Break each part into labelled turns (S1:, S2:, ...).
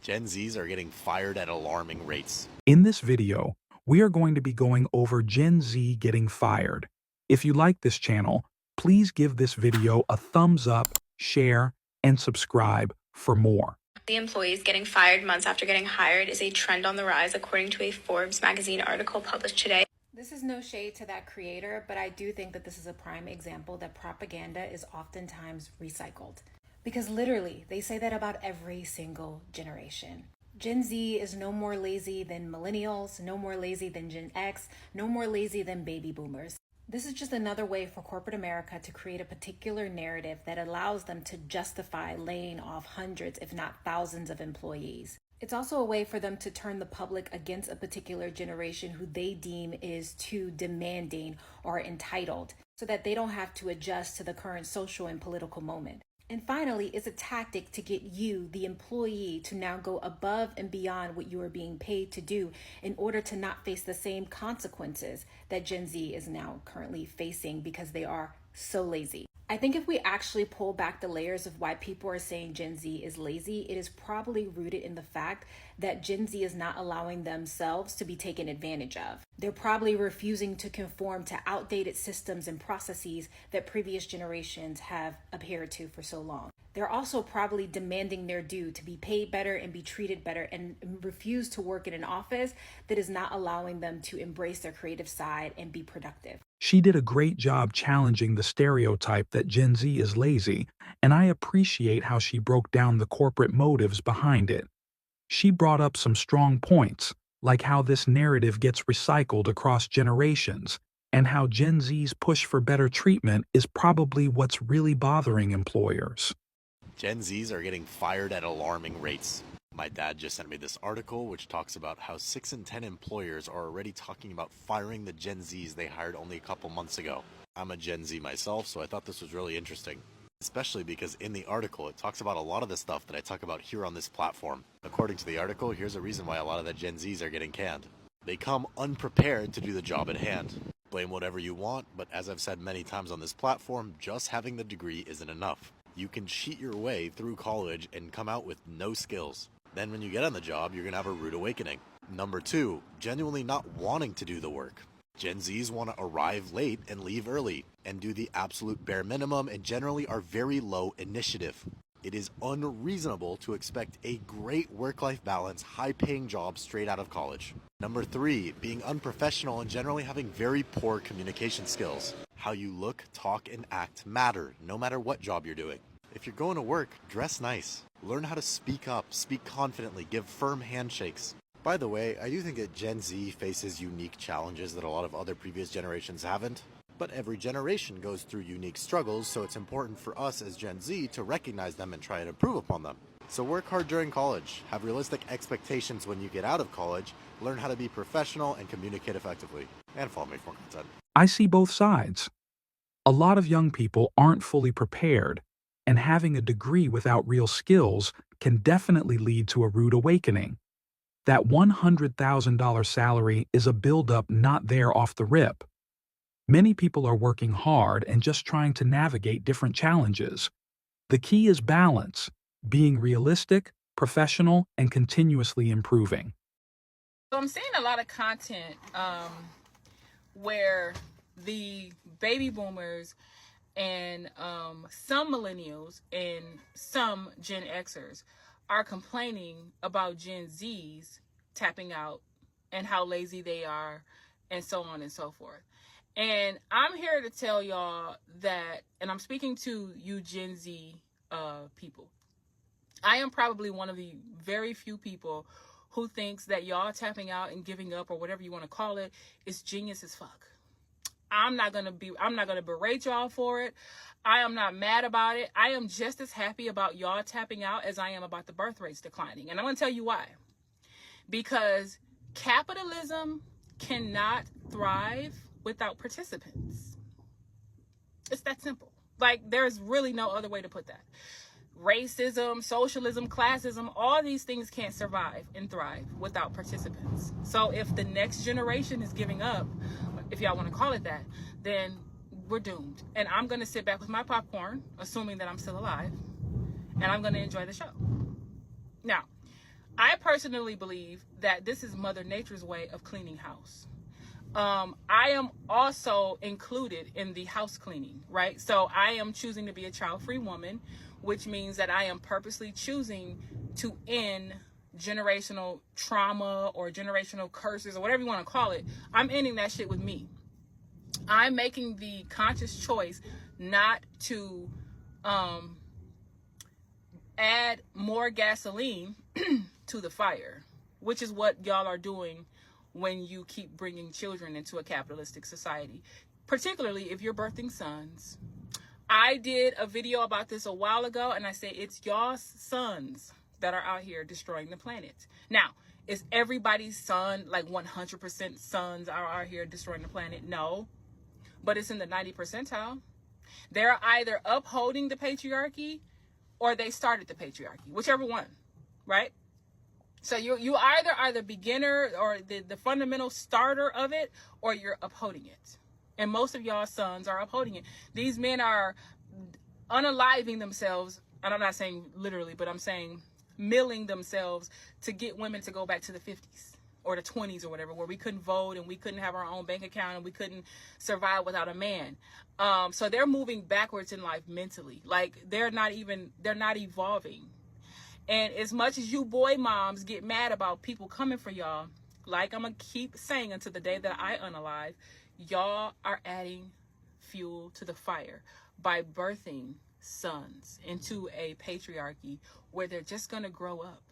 S1: Gen Zs are getting fired at alarming rates.
S2: In this video, we are going to be going over Gen Z getting fired. If you like this channel, please give this video a thumbs up, share, and subscribe for more.
S3: The employees getting fired months after getting hired is a trend on the rise, according to a Forbes magazine article published today.
S4: This is no shade to that creator, but I do think that this is a prime example that propaganda is oftentimes recycled. Because literally, they say that about every single generation. Gen Z is no more lazy than millennials, no more lazy than Gen X, no more lazy than baby boomers. This is just another way for corporate America to create a particular narrative that allows them to justify laying off hundreds, if not thousands, of employees. It's also a way for them to turn the public against a particular generation who they deem is too demanding or entitled, so that they don't have to adjust to the current social and political moment. And finally, it's a tactic to get you, the employee, to now go above and beyond what you are being paid to do in order to not face the same consequences that Gen Z is now currently facing because they are so lazy. I think if we actually pull back the layers of why people are saying Gen Z is lazy, it is probably rooted in the fact that Gen Z is not allowing themselves to be taken advantage of. They're probably refusing to conform to outdated systems and processes that previous generations have adhered to for so long. They're also probably demanding their due to be paid better and be treated better, and refuse to work in an office that is not allowing them to embrace their creative side and be productive.
S2: She did a great job challenging the stereotype that Gen Z is lazy, and I appreciate how she broke down the corporate motives behind it. She brought up some strong points, like how this narrative gets recycled across generations, and how Gen Z's push for better treatment is probably what's really bothering employers.
S1: Gen Zs are getting fired at alarming rates. My dad just sent me this article which talks about how 6 in 10 employers are already talking about firing the Gen Zs they hired only a couple months ago. I'm a Gen Z myself, so I thought this was really interesting. Especially because in the article it talks about a lot of the stuff that I talk about here on this platform. According to the article, here's a reason why a lot of the Gen Zs are getting canned. They come unprepared to do the job at hand. Blame whatever you want, but as I've said many times on this platform, just having the degree isn't enough. You can cheat your way through college and come out with no skills. Then when you get on the job, you're gonna have a rude awakening. Number 2, genuinely not wanting to do the work. Gen Zs want to arrive late and leave early, and do the absolute bare minimum, and generally are very low initiative. It is unreasonable to expect a great work-life balance, high-paying job straight out of college. Number 3, being unprofessional and generally having very poor communication skills. How you look, talk, and act matter, no matter what job you're doing. If you're going to work, dress nice. Learn how to speak up, speak confidently, give firm handshakes. By the way, I do think that Gen Z faces unique challenges that a lot of other previous generations haven't. But every generation goes through unique struggles, so it's important for us as Gen Z to recognize them and try and improve upon them. So work hard during college, have realistic expectations when you get out of college, learn how to be professional and communicate effectively, and follow me for more content.
S2: I see both sides. A lot of young people aren't fully prepared, and having a degree without real skills can definitely lead to a rude awakening. That $100,000 salary is a buildup not there off the rip. Many people are working hard and just trying to navigate different challenges. The key is balance, being realistic, professional, and continuously improving.
S5: So I'm seeing a lot of content where the baby boomers and some millennials and some Gen Xers are complaining about Gen Zs tapping out and how lazy they are and so on and so forth. And I'm here to tell y'all that, and I'm speaking to you Gen Z people, I am probably one of the very few people who thinks that y'all tapping out and giving up, or whatever you want to call it, is genius as fuck. I'm not gonna berate y'all for it. I am not mad about it. I am just as happy about y'all tapping out as I am about the birth rates declining. And I'm gonna tell you why. Because capitalism cannot thrive without participants. It's that simple. Like, there's really no other way to put that. Racism, socialism, classism, all these things can't survive and thrive without participants. So if the next generation is giving up, if y'all want to call it that, then we're doomed. And I'm going to sit back with my popcorn, assuming that I'm still alive, and I'm going to enjoy the show. Now, I personally believe that this is Mother Nature's way of cleaning house. I am also included in the house cleaning, right? So I am choosing to be a child-free woman, which means that I am purposely choosing to end generational trauma or generational curses or whatever you want to call it. I'm ending that shit with me. I'm making the conscious choice not to add more gasoline to the fire, which is what y'all are doing when you keep bringing children into a capitalistic society, particularly if you're birthing sons. I did a video about this a while ago, and I said it's y'all's sons that are out here destroying the planet. Now, is everybody's son, like 100% sons are out here destroying the planet? No, but it's in the 90th percentile. They're either upholding the patriarchy or they started the patriarchy, whichever one, right? So you either are the beginner or the fundamental starter of it, or you're upholding it. And most of y'all sons are upholding it. These men are unaliving themselves, and I'm not saying literally, but I'm saying milling themselves to get women to go back to the 50s or the 20s or whatever, where we couldn't vote and we couldn't have our own bank account and we couldn't survive without a man. So they're moving backwards in life mentally. Like they're not evolving. And as much as you boy moms get mad about people coming for y'all, like I'm going to keep saying until the day that I unalive, y'all are adding fuel to the fire by birthing sons into a patriarchy where they're just going to grow up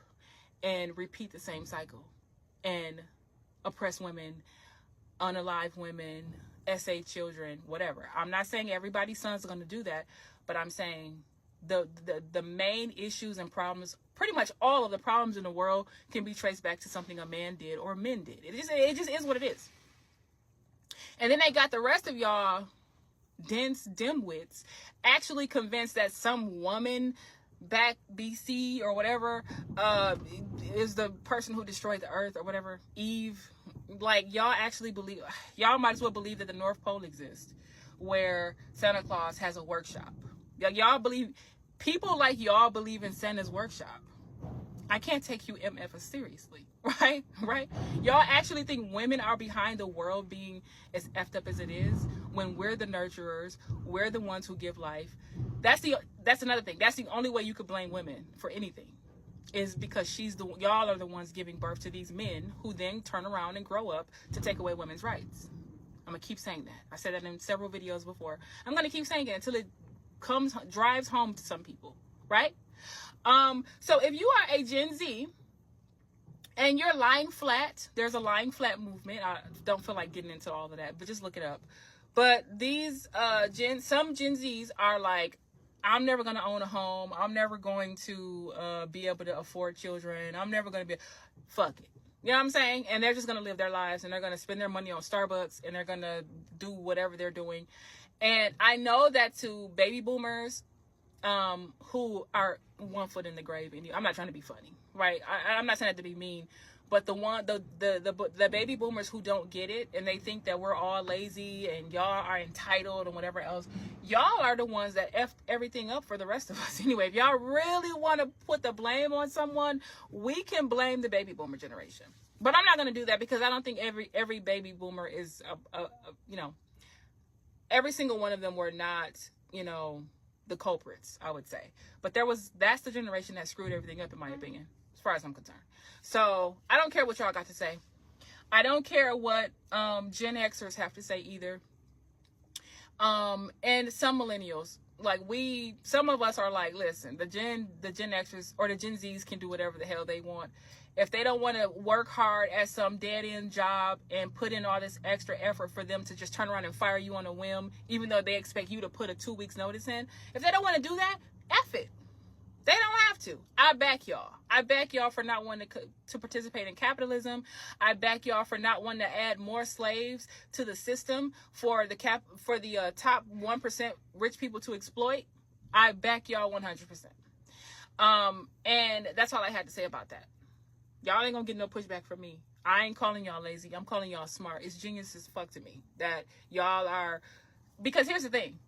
S5: and repeat the same cycle and oppress women, unalive women, SA children, whatever. I'm not saying everybody's sons are going to do that, but I'm saying the main issues and problems, pretty much all of the problems in the world can be traced back to something a man did or men did. It just is what it is. And then they got the rest of y'all dense dimwits actually convinced that some woman back BC or whatever is the person who destroyed the earth or whatever, Eve. Like y'all actually believe, y'all might as well believe that the North Pole exists, where Santa Claus has a workshop. Y'all believe, people like y'all believe in Santa's workshop. I can't take you MF seriously, right? Y'all actually think women are behind the world being as effed up as it is when we're the nurturers, we're the ones who give life. That's another thing. That's the only way you could blame women for anything, is because y'all are the ones giving birth to these men who then turn around and grow up to take away women's rights. I'm gonna keep saying that. I said that in several videos before. I'm gonna keep saying it until it drives home to some people, right? So if you are a Gen Z and you're lying flat, there's a lying flat movement. I don't feel like getting into all of that, but just look it up. But these some Gen Zs are like, I'm never going to own a home. I'm never going to be able to afford children. I'm never going to be, fuck it. You know what I'm saying? And they're just going to live their lives, and they're going to spend their money on Starbucks, and they're going to do whatever they're doing. And I know that to baby boomers who are one foot in the grave, and I'm not trying to be funny, right? I'm not saying that to be mean, but the baby boomers who don't get it, and they think that we're all lazy and y'all are entitled and whatever else, y'all are the ones that effed everything up for the rest of us. Anyway, if y'all really want to put the blame on someone, we can blame the baby boomer generation. But I'm not going to do that, because I don't think every baby boomer is every single one of them were not, the culprits, I would say. But that's the generation that screwed everything up, in my opinion, as far as I'm concerned. So I don't care what y'all got to say. I don't care what Gen Xers have to say either. And some millennials, like some of us are like, listen, the Gen Xers or the Gen Zs can do whatever the hell they want. If they don't want to work hard at some dead-end job and put in all this extra effort for them to just turn around and fire you on a whim, even though they expect you to put a 2 weeks notice in, if they don't want to do that, F it. They don't have to. I back y'all. I back y'all for not wanting to participate in capitalism. I back y'all for not wanting to add more slaves to the system for the top 1% rich people to exploit. I back y'all 100%. And that's all I had to say about that. Y'all ain't gonna get no pushback from me. I ain't calling y'all lazy. I'm calling y'all smart. It's genius as fuck to me that y'all are, because here's the thing.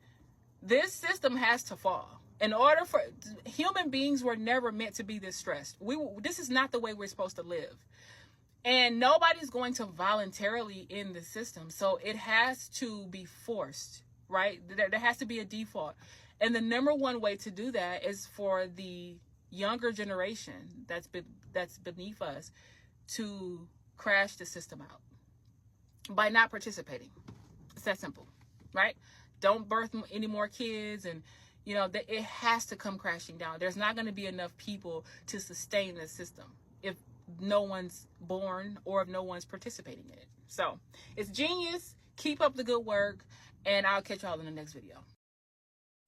S5: This system has to fall. In order for human beings were never meant to be this stressed. This is not the way we're supposed to live. And nobody's going to voluntarily end the system. So it has to be forced, right? There has to be a default. And the number one way to do that is for the younger generation that's beneath us to crash the system out by not participating. It's that simple, right? Don't birth any more kids, and it has to come crashing down. There's not going to be enough people to sustain the system if no one's born or if no one's participating in it. So it's genius. Keep up the good work, and I'll catch y'all in the next video.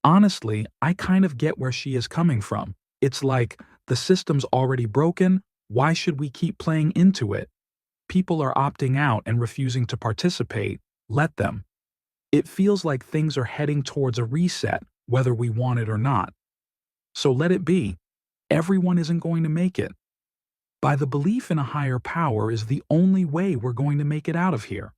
S2: Honestly, I kind of get where she is coming from. It's like, the system's already broken, why should we keep playing into it? People are opting out and refusing to participate, let them. It feels like things are heading towards a reset, whether we want it or not. So let it be. Everyone isn't going to make it. By the belief in a higher power is the only way we're going to make it out of here.